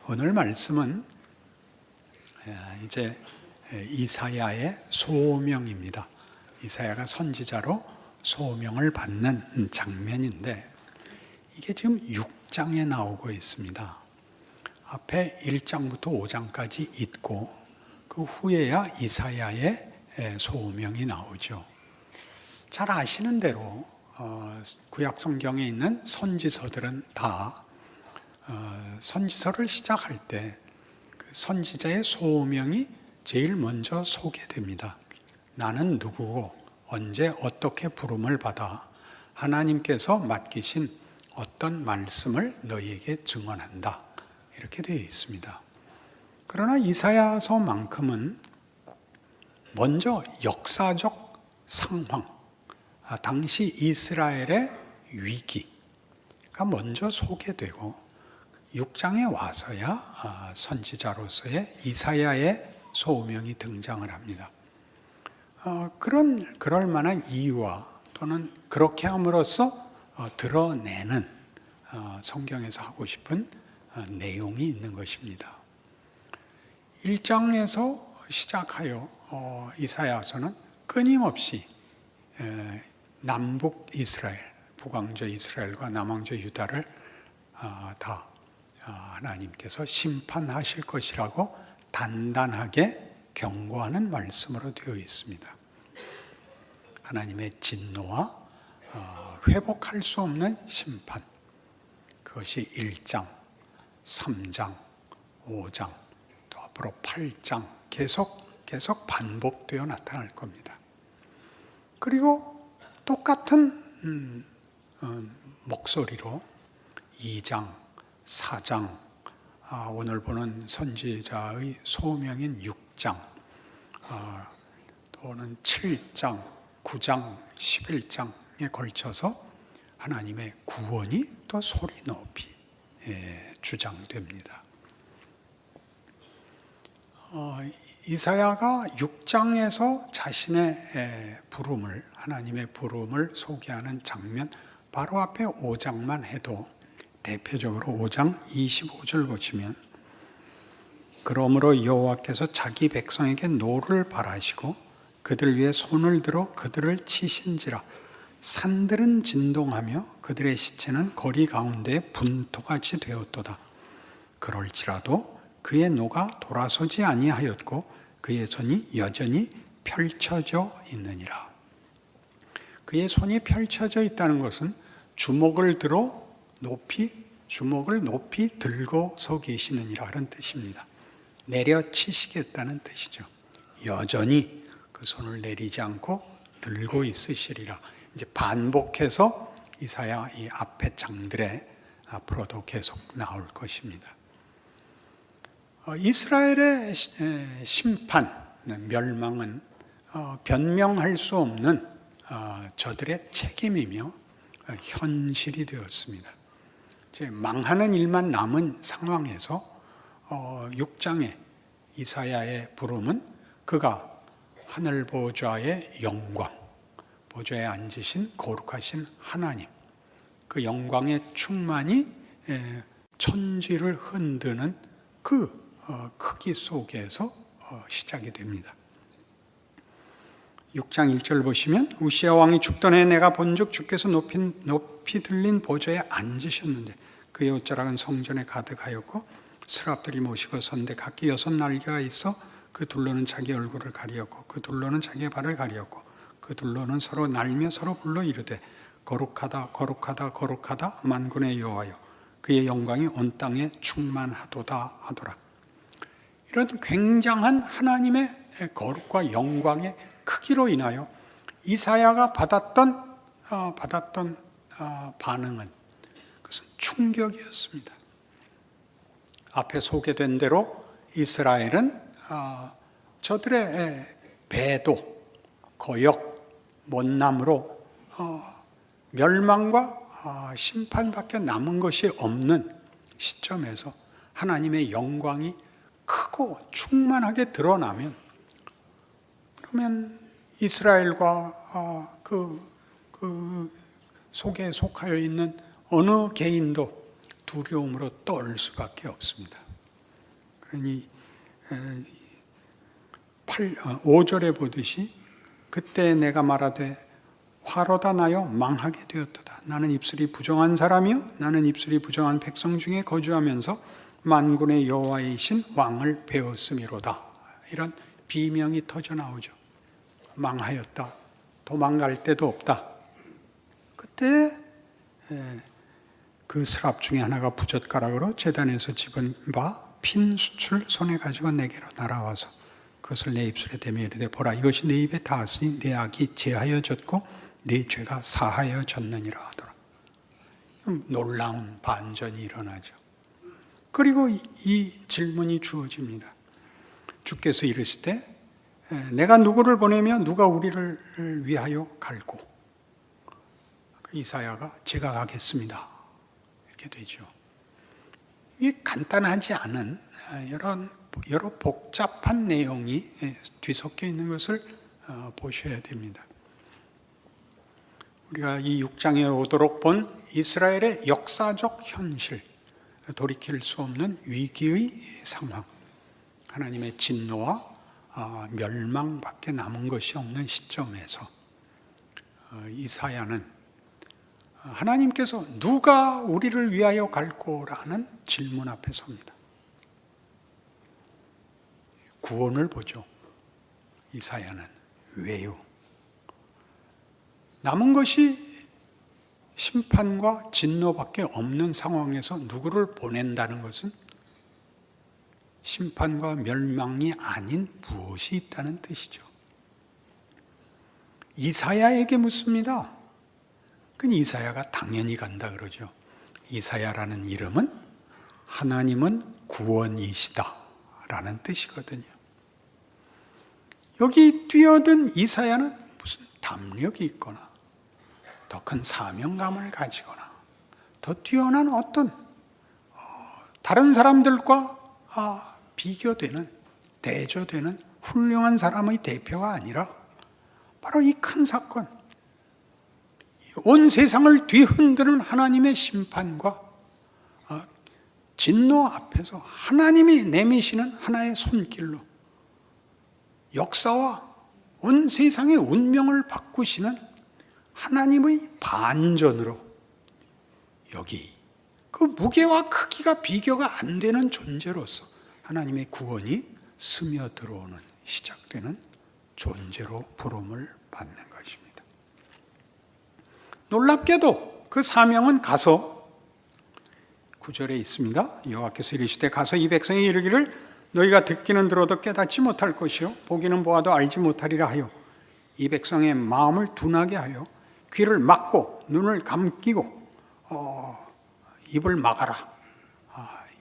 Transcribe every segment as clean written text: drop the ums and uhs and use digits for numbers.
오늘 말씀은 이제 이사야의 소명입니다. 이사야가 선지자로 소명을 받는 장면인데 이게 지금 6장에 나오고 있습니다. 앞에 1장부터 5장까지 있고 그 후에야 이사야의 소명이 나오죠. 잘 아시는 대로 구약 성경에 있는 선지서들은 다 선지서를 시작할 때 그 선지자의 소명이 제일 먼저 소개됩니다. 나는 누구고 언제 어떻게 부름을 받아 하나님께서 맡기신 어떤 말씀을 너희에게 증언한다. 이렇게 되어 있습니다. 그러나 이사야서만큼은 먼저 역사적 상황, 당시 이스라엘의 위기가 먼저 소개되고 6장에 와서야 선지자로서의 이사야의 소명이 등장을 합니다. 그럴 만한 이유와 또는 그렇게 함으로써 드러내는 성경에서 하고 싶은 내용이 있는 것입니다. 1장에서 시작하여 이사야서는 끊임없이 남북 이스라엘, 북왕조 이스라엘과 남왕조 유다를 다 하나님께서 심판하실 것이라고 단단하게 경고하는 말씀으로 되어 있습니다. 하나님의 진노와 회복할 수 없는 심판, 그것이 1장, 3장, 5장, 또 앞으로 8장 계속 반복되어 나타날 겁니다. 그리고 똑같은 목소리로 2장, 4장, 오늘 보는 선지자의 소명인 6장, 또는 7장, 9장, 11장에 걸쳐서 하나님의 구원이 또 소리 높이 주장됩니다. 이사야가 6장에서 자신의 부름을, 하나님의 부름을 소개하는 장면, 바로 앞에 5장만 해도 대표적으로 5장 25절 보시면 그러므로 여호와께서 자기 백성에게 노를 바라시고 그들 위에 손을 들어 그들을 치신지라 산들은 진동하며 그들의 시체는 거리 가운데 분토같이 되었도다. 그럴지라도 그의 노가 돌아서지 아니하였고 그의 손이 여전히 펼쳐져 있느니라. 그의 손이 펼쳐져 있다는 것은 주먹을 높이 들고서 계시느니라 그런 뜻입니다. 내려치시겠다는 뜻이죠. 여전히 그 손을 내리지 않고 들고 있으시리라. 이제 반복해서 이사야 이 앞에 장들에 앞으로도 계속 나올 것입니다. 이스라엘의 심판, 멸망은 변명할 수 없는 저들의 책임이며 현실이 되었습니다. 이제 망하는 일만 남은 상황에서 6장의 이사야의 부름은 그가 하늘 보좌의 영광, 보좌에 앉으신 거룩하신 하나님, 그 영광의 충만이 천지를 흔드는 그 크기 속에서 시작이 됩니다. 6장 1절 보시면 우시야 왕이 죽던 해 내가 본즉 주께서 높이 들린 보좌에 앉으셨는데 그의 옷자락은 성전에 가득하였고 스랍들이 모시고 선대 각기 6날개가 있어 그 둘로는 자기 얼굴을 가리었고 그 둘로는 자기의 발을 가리었고 그 둘로는 서로 날며 서로 불러 이르되 거룩하다 거룩하다 거룩하다 만군의 여호와여 그의 영광이 온 땅에 충만하도다 하더라. 이런 굉장한 하나님의 거룩과 영광의 크기로 인하여 이사야가 받았던 반응은 그것은 충격이었습니다. 앞에 소개된 대로 이스라엘은 저들의 배도, 거역, 못남으로 멸망과 심판밖에 남은 것이 없는 시점에서 하나님의 영광이 크고 충만하게 드러나면 그러면 이스라엘과 그 속에 속하여 있는 어느 개인도 두려움으로 떨 수밖에 없습니다. 그러니 5절에 보듯이 그때 내가 말하되 화로다 나여 망하게 되었도다. 나는 입술이 부정한 사람이요 나는 입술이 부정한 백성 중에 거주하면서 만군의 여호와이신 왕을 배웠음이로다. 이런 비명이 터져 나오죠. 망하였다. 도망갈 데도 없다. 그때 그 스랍 중에 하나가 부젓가락으로 제단에서 집은 바 핀 숯을 손에 가지고 내게로 날아와서 그것을 내 입술에 대며 이르되 보라 이것이 내 입에 닿았으니 내 악이 제하여졌고 내 죄가 사하여졌느니라 하더라. 놀라운 반전이 일어나죠. 그리고 이 질문이 주어집니다. 주께서 이르시되 내가 누구를 보내며 누가 우리를 위하여 갈고 이사야가 제가 가겠습니다. 이렇게 되죠. 이게 간단하지 않은 여러 복잡한 내용이 뒤섞여 있는 것을 보셔야 됩니다. 우리가 이 6장에 오도록 본 이스라엘의 역사적 현실, 돌이킬 수 없는 위기의 상황, 하나님의 진노와 멸망밖에 남은 것이 없는 시점에서 이사야는 하나님께서 누가 우리를 위하여 갈꼬라는 질문 앞에 섭니다. 구원을 보죠. 이사야는 왜요? 남은 것이 심판과 진노밖에 없는 상황에서 누구를 보낸다는 것은 심판과 멸망이 아닌 무엇이 있다는 뜻이죠. 이사야에게 묻습니다. 그 이사야가 당연히 간다 그러죠. 이사야라는 이름은 하나님은 구원이시다 라는 뜻이거든요. 여기 뛰어든 이사야는 무슨 담력이 있거나 더 큰 사명감을 가지거나 더 뛰어난 어떤 다른 사람들과 비교되는, 대조되는 훌륭한 사람의 대표가 아니라 바로 이 큰 사건, 온 세상을 뒤흔드는 하나님의 심판과 진노 앞에서 하나님이 내미시는 하나의 손길로 역사와 온 세상의 운명을 바꾸시는 하나님의 반전으로 여기 그 무게와 크기가 비교가 안 되는 존재로서 하나님의 구원이 스며들어오는, 시작되는 존재로 부름을 받는 것입니다. 놀랍게도 그 사명은 가서 9절에 있습니다. 여호와께서 이르시되 가서 이 백성에 이르기를 너희가 듣기는 들어도 깨닫지 못할 것이요 보기는 보아도 알지 못하리라 하여 이 백성의 마음을 둔하게 하여 귀를 막고 눈을 감기고 입을 막아라.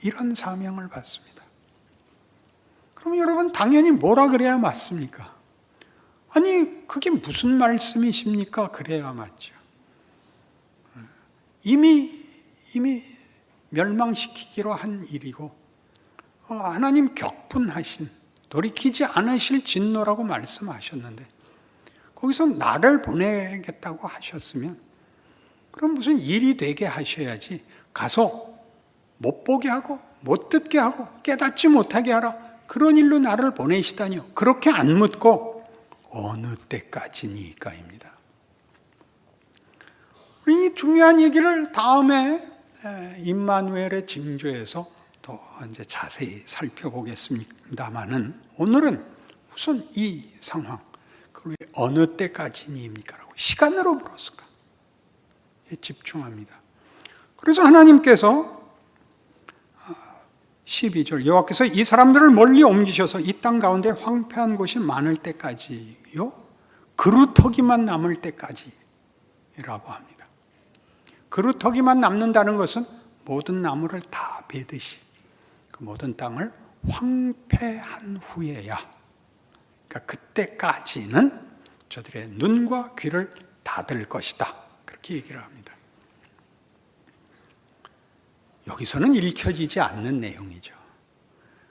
이런 사명을 받습니다. 그럼 여러분 당연히 뭐라 그래야 맞습니까? 아니 그게 무슨 말씀이십니까? 그래야 맞죠. 이미 멸망시키기로 한 일이고 하나님 격분하신 돌이키지 않으실 진노라고 말씀하셨는데 거기서 나를 보내겠다고 하셨으면 그럼 무슨 일이 되게 하셔야지 가서 못 보게 하고 못 듣게 하고 깨닫지 못하게 하라 그런 일로 나를 보내시다니요. 그렇게 안 묻고 어느 때까지니까입니다. 이 중요한 얘기를 다음에 임마누엘의 징조에서 또 이제 자세히 살펴보겠습니다만은 오늘은 우선 이 상황, 그걸 왜 어느 때까지니입니까라고 시간으로 물었을까? 집중합니다. 그래서 하나님께서 12절 여호와께서 이 사람들을 멀리 옮기셔서 이 땅 가운데 황폐한 곳이 많을 때까지요, 그루터기만 남을 때까지라고 합니다. 그루터기만 남는다는 것은 모든 나무를 다 베듯이 그 모든 땅을 황폐한 후에야, 그러니까 그때까지는 저들의 눈과 귀를 닫을 것이다. 그렇게 얘기를 합니다. 여기서는 읽혀지지 않는 내용이죠.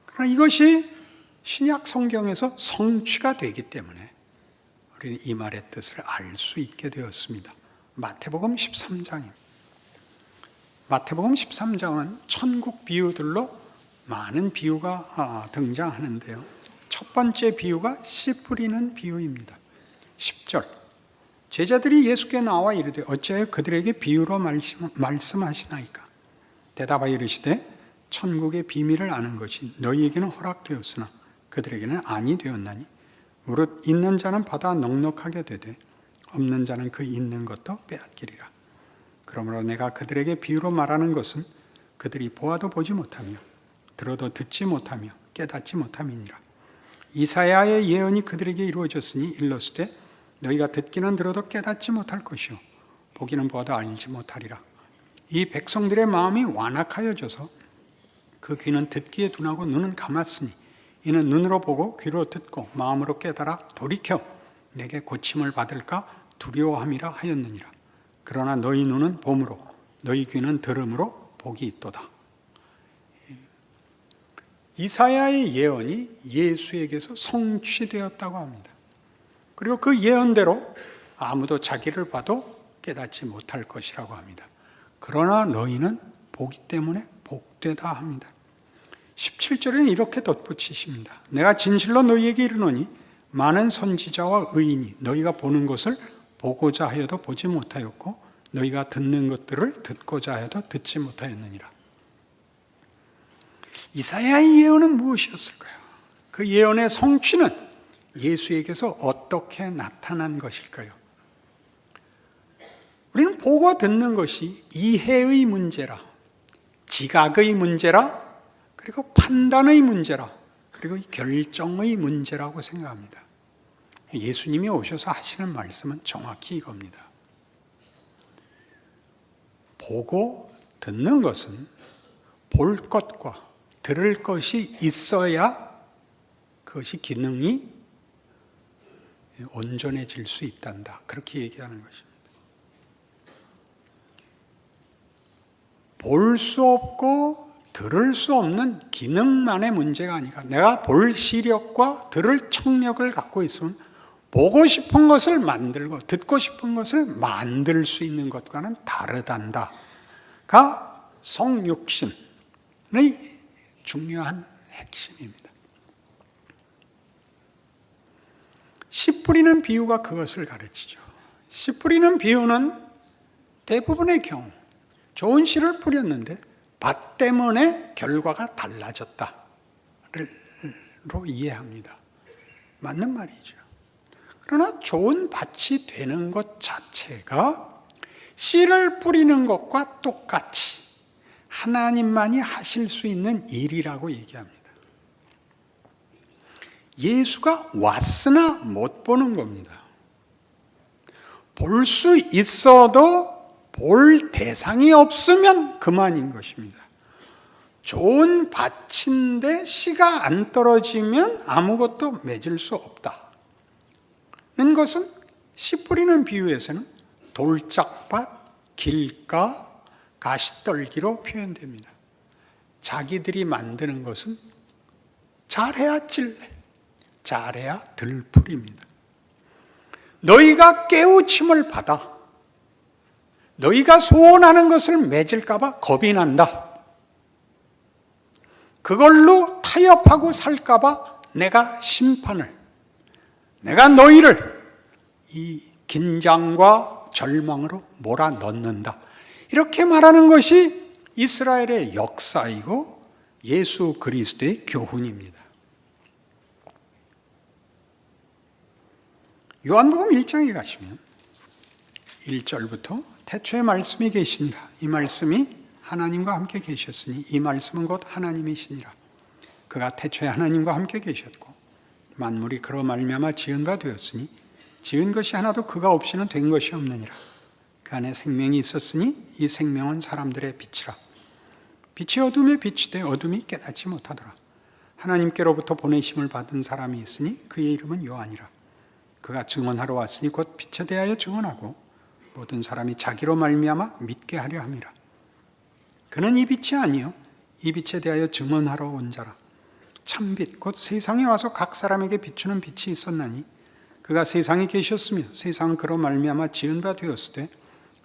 그러나 이것이 신약 성경에서 성취가 되기 때문에 우리는 이 말의 뜻을 알 수 있게 되었습니다. 마태복음 13장입니다. 마태복음 13장은 천국 비유들로 많은 비유가 등장하는데요. 첫 번째 비유가 씨 뿌리는 비유입니다. 10절 제자들이 예수께 나와 이르되 어찌하여 그들에게 비유로 말씀하시나이까? 대답하여 이르시되 천국의 비밀을 아는 것이 너희에게는 허락되었으나 그들에게는 아니 되었나니 무릇 있는 자는 받아 넉넉하게 되되 없는 자는 그 있는 것도 빼앗기리라. 그러므로 내가 그들에게 비유로 말하는 것은 그들이 보아도 보지 못하며 들어도 듣지 못하며 깨닫지 못함이니라. 이사야의 예언이 그들에게 이루어졌으니 일렀으되 너희가 듣기는 들어도 깨닫지 못할 것이요 보기는 보아도 알지 못하리라. 이 백성들의 마음이 완악하여져서 그 귀는 듣기에 둔하고 눈은 감았으니 이는 눈으로 보고 귀로 듣고 마음으로 깨달아 돌이켜 내게 고침을 받을까 두려워함이라 하였느니라. 그러나 너희 눈은 봄으로 너희 귀는 들음으로 복이 있도다. 이사야의 예언이 예수에게서 성취되었다고 합니다. 그리고 그 예언대로 아무도 자기를 봐도 깨닫지 못할 것이라고 합니다. 그러나 너희는 보기 때문에 복되다 합니다. 17절에는 이렇게 덧붙이십니다. 내가 진실로 너희에게 이르노니 많은 선지자와 의인이 너희가 보는 것을 보고자 하여도 보지 못하였고 너희가 듣는 것들을 듣고자 하여도 듣지 못하였느니라. 이사야의 예언은 무엇이었을까요? 그 예언의 성취는 예수에게서 어떻게 나타난 것일까요? 우리는 보고 듣는 것이 이해의 문제라, 지각의 문제라, 그리고 판단의 문제라, 그리고 결정의 문제라고 생각합니다. 예수님이 오셔서 하시는 말씀은 정확히 이겁니다. 보고 듣는 것은 볼 것과 들을 것이 있어야 그것이 기능이 온전해질 수 있단다. 그렇게 얘기하는 것입니다. 볼 수 없고 들을 수 없는 기능만의 문제가 아니라 내가 볼 시력과 들을 청력을 갖고 있으면 보고 싶은 것을 만들고 듣고 싶은 것을 만들 수 있는 것과는 다르단다가 성육신의 중요한 핵심입니다. 씨 뿌리는 비유가 그것을 가르치죠. 씨 뿌리는 비유는 대부분의 경우 좋은 씨를 뿌렸는데 밭 때문에 결과가 달라졌다로 이해합니다. 맞는 말이죠. 그러나 좋은 밭이 되는 것 자체가 씨를 뿌리는 것과 똑같이 하나님만이 하실 수 있는 일이라고 얘기합니다. 예수가 왔으나 못 보는 겁니다. 볼 수 있어도 볼 대상이 없으면 그만인 것입니다. 좋은 밭인데 씨가 안 떨어지면 아무것도 맺을 수 없다는 것은 씨 뿌리는 비유에서는 돌짝밭, 길가, 가시떨기로 표현됩니다. 자기들이 만드는 것은 잘해야 찔레, 잘해야 들풀입니다. 너희가 깨우침을 받아 너희가 소원하는 것을 맺을까 봐 겁이 난다. 그걸로 타협하고 살까 봐 내가 너희를 이 긴장과 절망으로 몰아넣는다. 이렇게 말하는 것이 이스라엘의 역사이고 예수 그리스도의 교훈입니다. 요한복음 1장에 가시면 1절부터 태초에 말씀이 계시니라. 이 말씀이 하나님과 함께 계셨으니 이 말씀은 곧 하나님이시니라. 그가 태초에 하나님과 함께 계셨고 만물이 그로 말미암아 지은 바 되었으니 지은 것이 하나도 그가 없이는 된 것이 없느니라. 그 안에 생명이 있었으니 이 생명은 사람들의 빛이라. 빛이 어둠에 비치되 어둠이 깨닫지 못하더라. 하나님께로부터 보내심을 받은 사람이 있으니 그의 이름은 요한이라. 그가 증언하러 왔으니 곧 빛에 대하여 증언하고 모든 사람이 자기로 말미암아 믿게 하려 함이라. 그는 이 빛이 아니요 이 빛에 대하여 증언하러 온 자라. 참빛 곧 세상에 와서 각 사람에게 비추는 빛이 있었나니 그가 세상에 계셨으며 세상은 그로 말미암아 지은 바 되었으되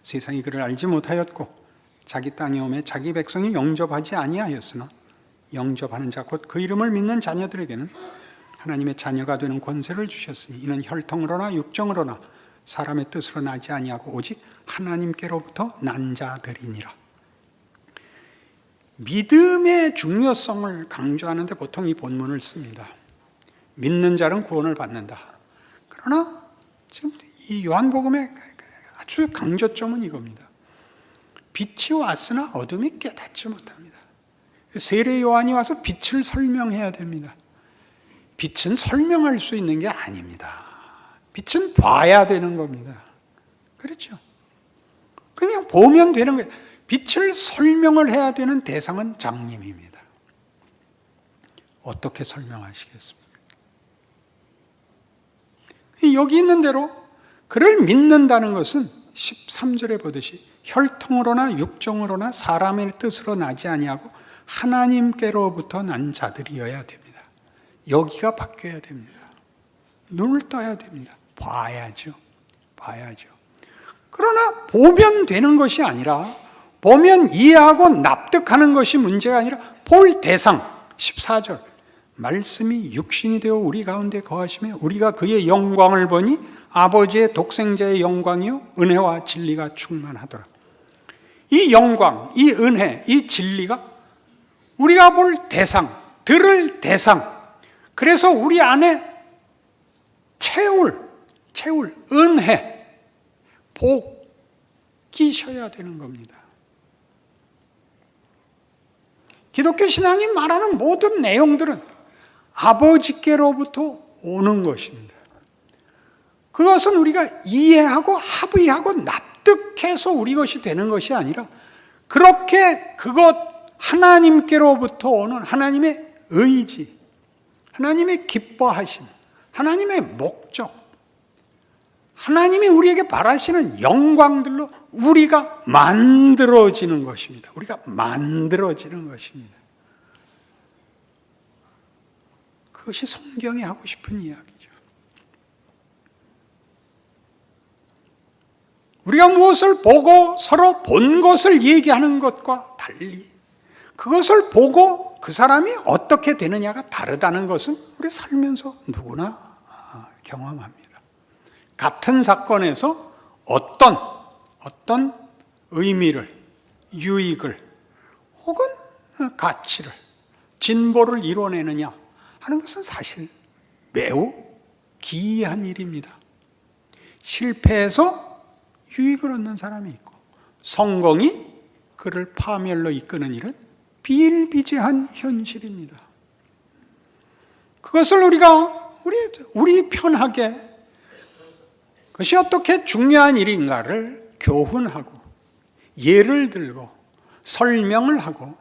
세상이 그를 알지 못하였고 자기 땅에 오매 자기 백성이 영접하지 아니하였으나 영접하는 자 곧 그 이름을 믿는 자녀들에게는 하나님의 자녀가 되는 권세를 주셨으니 이는 혈통으로나 육정으로나 사람의 뜻으로 나지 아니하고 오직 하나님께로부터 난 자들이니라. 믿음의 중요성을 강조하는데 보통 이 본문을 씁니다. 믿는 자는 구원을 받는다. 그러나 지금 이 요한복음의 아주 강조점은 이겁니다. 빛이 왔으나 어둠이 깨닫지 못합니다. 세례 요한이 와서 빛을 설명해야 됩니다. 빛은 설명할 수 있는 게 아닙니다. 빛은 봐야 되는 겁니다. 그렇죠? 그냥 보면 되는 거예요. 빛을 설명을 해야 되는 대상은 장님입니다. 어떻게 설명하시겠습니까? 여기 있는 대로 그를 믿는다는 것은 13절에 보듯이 혈통으로나 육정으로나 사람의 뜻으로 나지 아니하고 하나님께로부터 난 자들이어야 됩니다. 여기가 바뀌어야 됩니다. 눈을 떠야 됩니다. 봐야죠. 그러나 보면 되는 것이 아니라 보면 이해하고 납득하는 것이 문제가 아니라 볼 대상 14절 말씀이 육신이 되어 우리 가운데 거하시며 우리가 그의 영광을 보니 아버지의 독생자의 영광이요 은혜와 진리가 충만하더라. 이 영광, 이 은혜, 이 진리가 우리가 볼 대상, 들을 대상, 그래서 우리 안에 채울 은혜, 복 끼셔야 되는 겁니다. 기독교 신앙이 말하는 모든 내용들은 아버지께로부터 오는 것입니다. 그것은 우리가 이해하고 합의하고 납득해서 우리 것이 되는 것이 아니라 그렇게 그것 하나님께로부터 오는 하나님의 의지, 하나님의 기뻐하심, 하나님의 목적, 하나님이 우리에게 바라시는 영광들로 우리가 만들어지는 것입니다. 우리가 만들어지는 것입니다. 그것이 성경이 하고 싶은 이야기죠. 우리가 무엇을 보고 서로 본 것을 얘기하는 것과 달리 그것을 보고 그 사람이 어떻게 되느냐가 다르다는 것은 우리 살면서 누구나 경험합니다. 같은 사건에서 어떤 의미를, 유익을 혹은 가치를, 진보를 이뤄내느냐 하는 것은 사실 매우 기이한 일입니다. 실패해서 유익을 얻는 사람이 있고 성공이 그를 파멸로 이끄는 일은 비일비재한 현실입니다. 그것을 우리 편하게 그것이 어떻게 중요한 일인가를 교훈하고 예를 들고 설명을 하고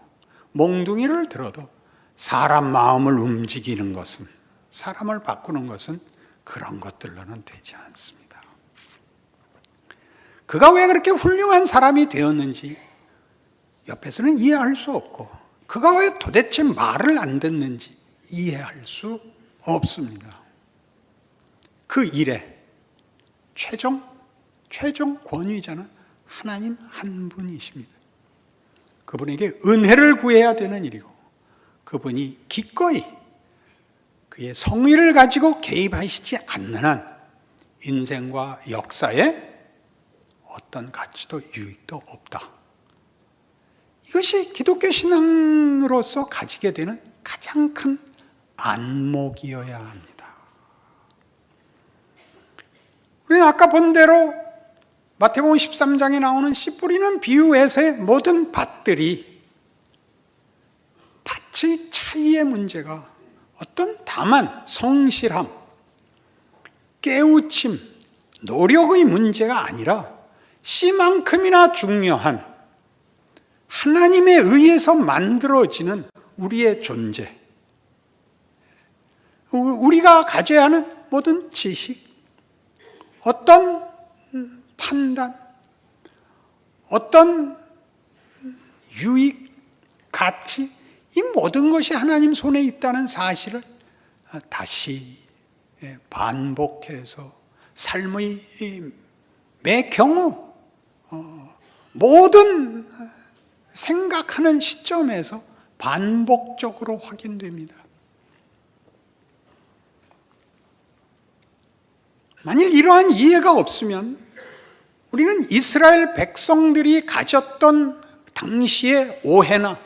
몽둥이를 들어도 사람 마음을 움직이는 것은, 사람을 바꾸는 것은 그런 것들로는 되지 않습니다. 그가 왜 그렇게 훌륭한 사람이 되었는지 옆에서는 이해할 수 없고 그가 왜 도대체 말을 안 듣는지 이해할 수 없습니다. 그 일에 최종 권위자는 하나님 한 분이십니다. 그분에게 은혜를 구해야 되는 일이고 그분이 기꺼이 그의 성의를 가지고 개입하시지 않는 한 인생과 역사에 어떤 가치도 유익도 없다. 이것이 기독교 신앙으로서 가지게 되는 가장 큰 안목이어야 합니다. 우리는 아까 본 대로 마태복음 13장에 나오는 씨 뿌리는 비유에서의 모든 밭들이 밭의 차이의 문제가 어떤 다만 성실함, 깨우침, 노력의 문제가 아니라 씨만큼이나 중요한 하나님에 의해서 만들어지는 우리의 존재, 우리가 가져야 하는 모든 지식, 어떤 판단, 어떤 유익, 가치, 이 모든 것이 하나님 손에 있다는 사실을 다시 반복해서 삶의 매 경우 모든 생각하는 시점에서 반복적으로 확인됩니다. 만일 이러한 이해가 없으면 우리는 이스라엘 백성들이 가졌던 당시의 오해나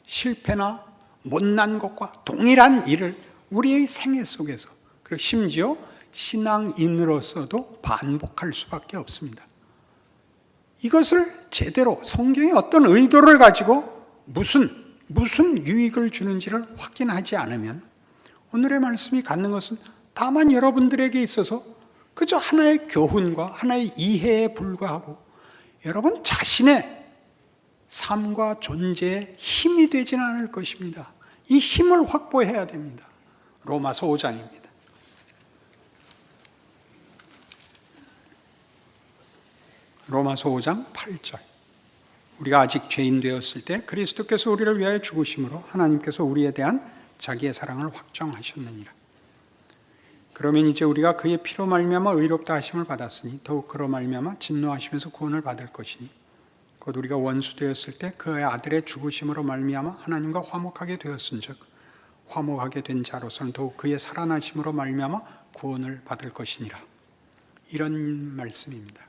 실패나 못난 것과 동일한 일을 우리의 생애 속에서, 그리고 심지어 신앙인으로서도 반복할 수밖에 없습니다. 이것을 제대로 성경의 어떤 의도를 가지고 무슨 유익을 주는지를 확인하지 않으면 오늘의 말씀이 갖는 것은 다만 여러분들에게 있어서 그저 하나의 교훈과 하나의 이해에 불과하고 여러분 자신의 삶과 존재에 힘이 되지는 않을 것입니다. 이 힘을 확보해야 됩니다. 로마서 5장입니다. 로마서 5장 8절. 우리가 아직 죄인 되었을 때 그리스도께서 우리를 위하여 죽으심으로 하나님께서 우리에 대한 자기의 사랑을 확정하셨느니라. 그러면 이제 우리가 그의 피로 말미암아 의롭다 하심을 받았으니 더욱 그로 말미암아 진노하시면서 구원을 받을 것이니 곧 우리가 원수 되었을 때 그의 아들의 죽으심으로 말미암아 하나님과 화목하게 되었은즉 화목하게 된 자로서는 더욱 그의 살아나심으로 말미암아 구원을 받을 것이니라. 이런 말씀입니다.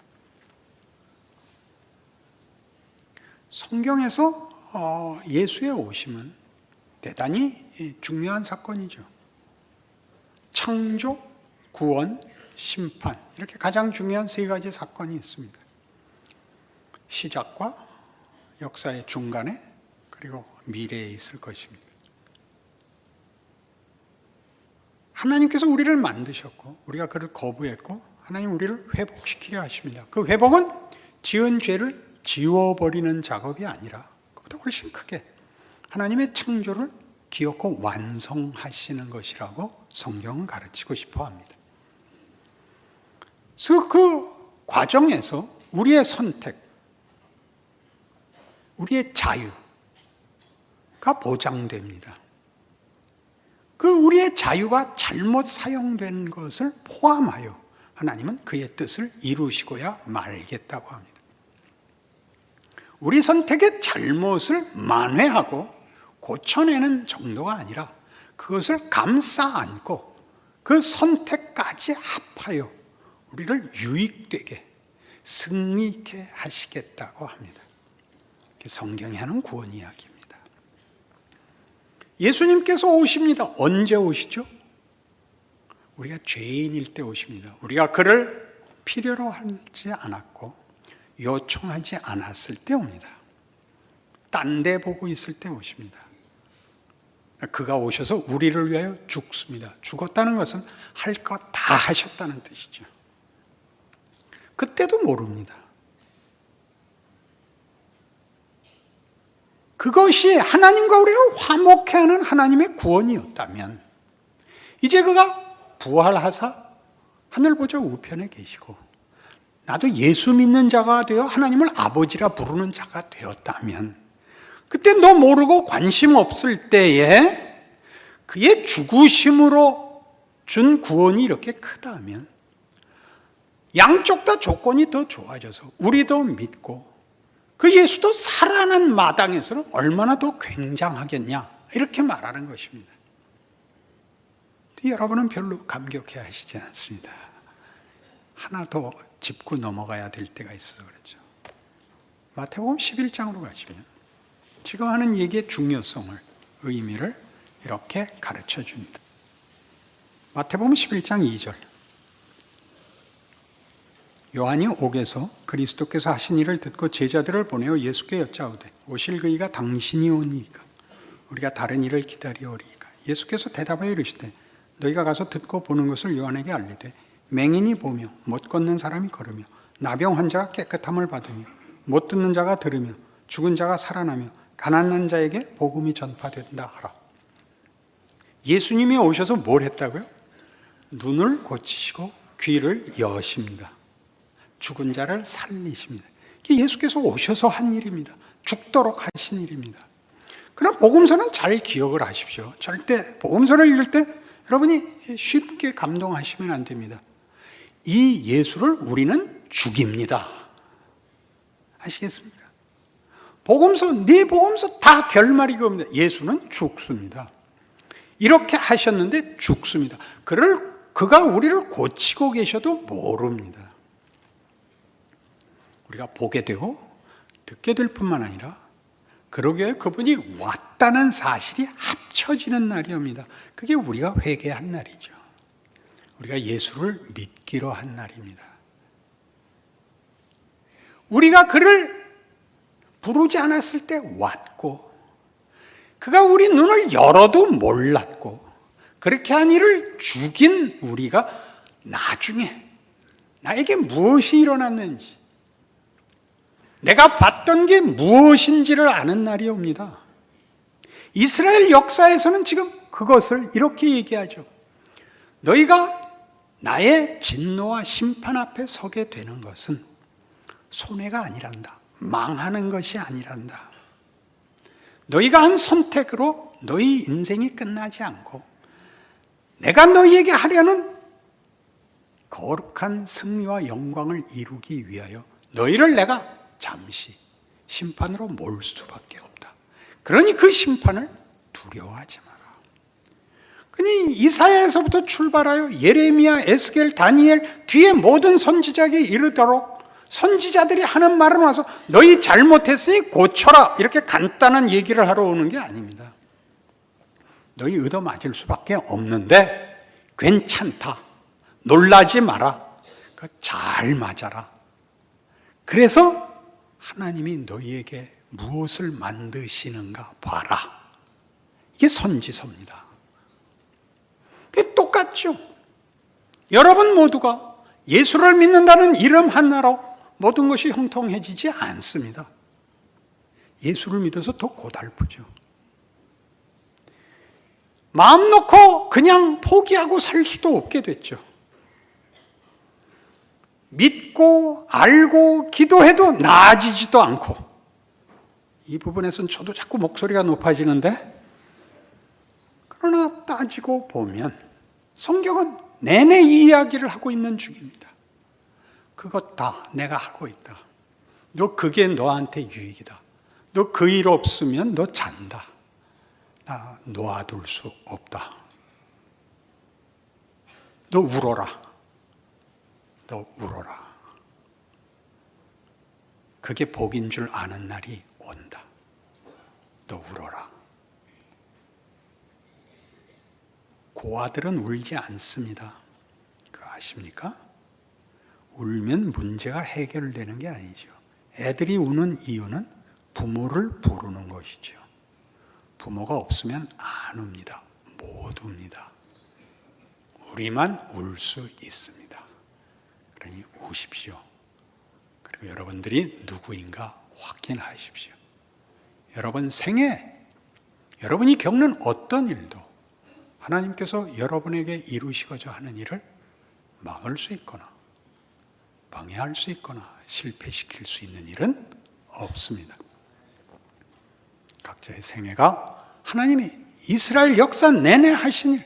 성경에서 예수의 오심은 대단히 중요한 사건이죠. 창조, 구원, 심판, 이렇게 가장 중요한 세 가지 사건이 있습니다. 시작과 역사의 중간에 그리고 미래에 있을 것입니다. 하나님께서 우리를 만드셨고 우리가 그를 거부했고 하나님 우리를 회복시키려 하십니다. 그 회복은 지은 죄를 지워버리는 작업이 아니라 그보다 훨씬 크게 하나님의 창조를 기억하고 완성하시는 것이라고 성경은 가르치고 싶어 합니다. 그래서 그 과정에서 우리의 선택, 우리의 자유가 보장됩니다. 그 우리의 자유가 잘못 사용된 것을 포함하여 하나님은 그의 뜻을 이루시고야 말겠다고 합니다. 우리 선택의 잘못을 만회하고 고쳐내는 정도가 아니라 그것을 감싸 안고 그 선택까지 합하여 우리를 유익되게 승리있게 하시겠다고 합니다. 성경이 하는 구원 이야기입니다. 예수님께서 오십니다. 언제 오시죠? 우리가 죄인일 때 오십니다. 우리가 그를 필요로 하지 않았고 요청하지 않았을 때 옵니다. 딴 데 보고 있을 때 오십니다. 그가 오셔서 우리를 위하여 죽습니다. 죽었다는 것은 할 것 다 하셨다는 뜻이죠. 그때도 모릅니다. 그것이 하나님과 우리를 화목케 하는 하나님의 구원이었다면 이제 그가 부활하사 하늘 보좌 우편에 계시고 나도 예수 믿는 자가 되어 하나님을 아버지라 부르는 자가 되었다면 그때 너 모르고 관심 없을 때에 그의 죽으심으로 준 구원이 이렇게 크다면 양쪽 다 조건이 더 좋아져서 우리도 믿고 그 예수도 살아난 마당에서는 얼마나 더 굉장하겠냐 이렇게 말하는 것입니다. 여러분은 별로 감격해 하시지 않습니다. 하나 더 짚고 넘어가야 될 때가 있어서 그렇죠. 마태복음 11장으로 가시면 지금 하는 얘기의 중요성을, 의미를 이렇게 가르쳐 줍니다. 마태복음 11장 2절. 요한이 옥에서 그리스도께서 하신 일을 듣고 제자들을 보내어 예수께 여짜오되 오실 그이가 당신이 오니까 우리가 다른 일을 기다리오리이까. 예수께서 대답하여 이르시되 너희가 가서 듣고 보는 것을 요한에게 알리되 맹인이 보며 못 걷는 사람이 걸으며 나병 환자가 깨끗함을 받으며 못 듣는 자가 들으며 죽은 자가 살아나며 가난한 자에게 복음이 전파된다 하라. 예수님이 오셔서 뭘 했다고요? 눈을 고치시고 귀를 여십니다. 죽은 자를 살리십니다. 이게 예수께서 오셔서 한 일입니다. 죽도록 하신 일입니다. 그럼 복음서는 잘 기억을 하십시오. 절대 복음서를 읽을 때 여러분이 쉽게 감동하시면 안 됩니다. 이 예수를 우리는 죽입니다. 아시겠습니까? 복음서, 네 복음서 다 결말이 그겁니다. 예수는 죽습니다. 이렇게 하셨는데 죽습니다. 그가 우리를 고치고 계셔도 모릅니다. 우리가 보게 되고 듣게 될 뿐만 아니라 그러기에 그분이 왔다는 사실이 합쳐지는 날이 옵니다. 그게 우리가 회개한 날이죠. 우리가 예수를 믿기로 한 날입니다. 우리가 그를 부르지 않았을 때 왔고, 그가 우리 눈을 열어도 몰랐고, 그렇게 한 일을 죽인 우리가 나중에 나에게 무엇이 일어났는지, 내가 봤던 게 무엇인지를 아는 날이 옵니다. 이스라엘 역사에서는 지금 그것을 이렇게 얘기하죠. 너희가 나의 진노와 심판 앞에 서게 되는 것은 손해가 아니란다. 망하는 것이 아니란다. 너희가 한 선택으로 너희 인생이 끝나지 않고 내가 너희에게 하려는 거룩한 승리와 영광을 이루기 위하여 너희를 내가 잠시 심판으로 몰 수밖에 없다. 그러니 그 심판을 두려워하지 마라. 그러니 이사야에서부터 출발하여 예레미야, 에스겔, 다니엘 뒤에 모든 선지자에게 이르도록 선지자들이 하는 말은 와서 너희 잘못했으니 고쳐라 이렇게 간단한 얘기를 하러 오는 게 아닙니다. 너희 얻어맞을 수밖에 없는데 괜찮다. 놀라지 마라. 잘 맞아라. 그래서 하나님이 너희에게 무엇을 만드시는가 봐라. 이게 선지서입니다. 그게 똑같죠. 여러분 모두가 예수를 믿는다는 이름 하나로 모든 것이 형통해지지 않습니다. 예수를 믿어서 더 고달프죠. 마음 놓고 그냥 포기하고 살 수도 없게 됐죠. 믿고 알고 기도해도 나아지지도 않고, 이 부분에서는 저도 자꾸 목소리가 높아지는데, 그러나 따지고 보면 성경은 내내 이 이야기를 하고 있는 중입니다. 그것 다 내가 하고 있다. 너 그게 너한테 유익이다. 너 그 일 없으면 너 잔다. 나 놓아둘 수 없다. 너 울어라. 너 울어라. 그게 복인 줄 아는 날이 온다. 너 울어라. 고아들은 울지 않습니다. 그거 아십니까? 울면 문제가 해결되는 게 아니죠. 애들이 우는 이유는 부모를 부르는 것이죠. 부모가 없으면 안 웁니다. 못 웁니다. 우리만 울 수 있습니다. 그러니 우십시오. 그리고 여러분들이 누구인가 확인하십시오. 여러분 생에 여러분이 겪는 어떤 일도 하나님께서 여러분에게 이루시고자 하는 일을 막을 수 있거나 방해할 수 있거나 실패시킬 수 있는 일은 없습니다. 각자의 생애가 하나님이 이스라엘 역사 내내 하신 일,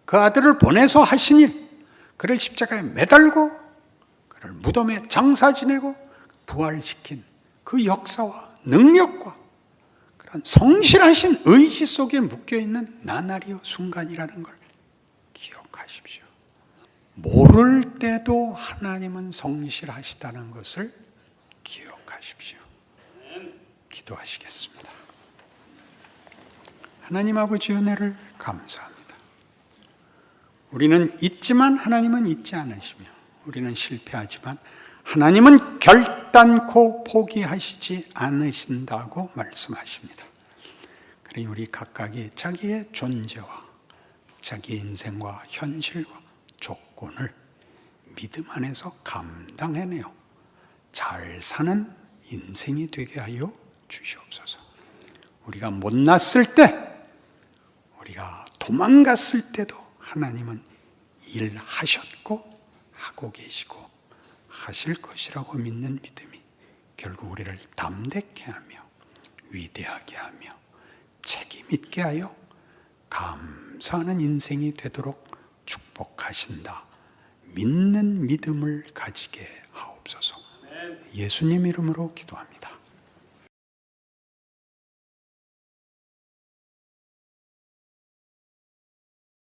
그 아들을 보내서 하신 일, 그를 십자가에 매달고 그를 무덤에 장사 지내고 부활시킨 그 역사와 능력과 그런 성실하신 의지 속에 묶여있는 나날이요 순간이라는 걸 기억하십시오. 모를 때도 하나님은 성실하시다는 것을 기억하십시오. 기도하시겠습니다. 하나님 아버지 은혜를 감사합니다. 우리는 잊지만 하나님은 잊지 않으시며, 우리는 실패하지만 하나님은 결단코 포기하시지 않으신다고 말씀하십니다. 그러니 우리 각각이 자기의 존재와 자기 인생과 현실과 조건을 믿음 안에서 감당해내어 잘 사는 인생이 되게 하여 주시옵소서. 우리가 못났을 때, 우리가 도망갔을 때도 하나님은 일하셨고 하고 계시고 하실 것이라고 믿는 믿음이 결국 우리를 담대케 하며 위대하게 하며 책임 있게 하여 감사하는 인생이 되도록 축복하신다. 믿는 믿음을 가지게 하옵소서. 예수님 이름으로 기도합니다.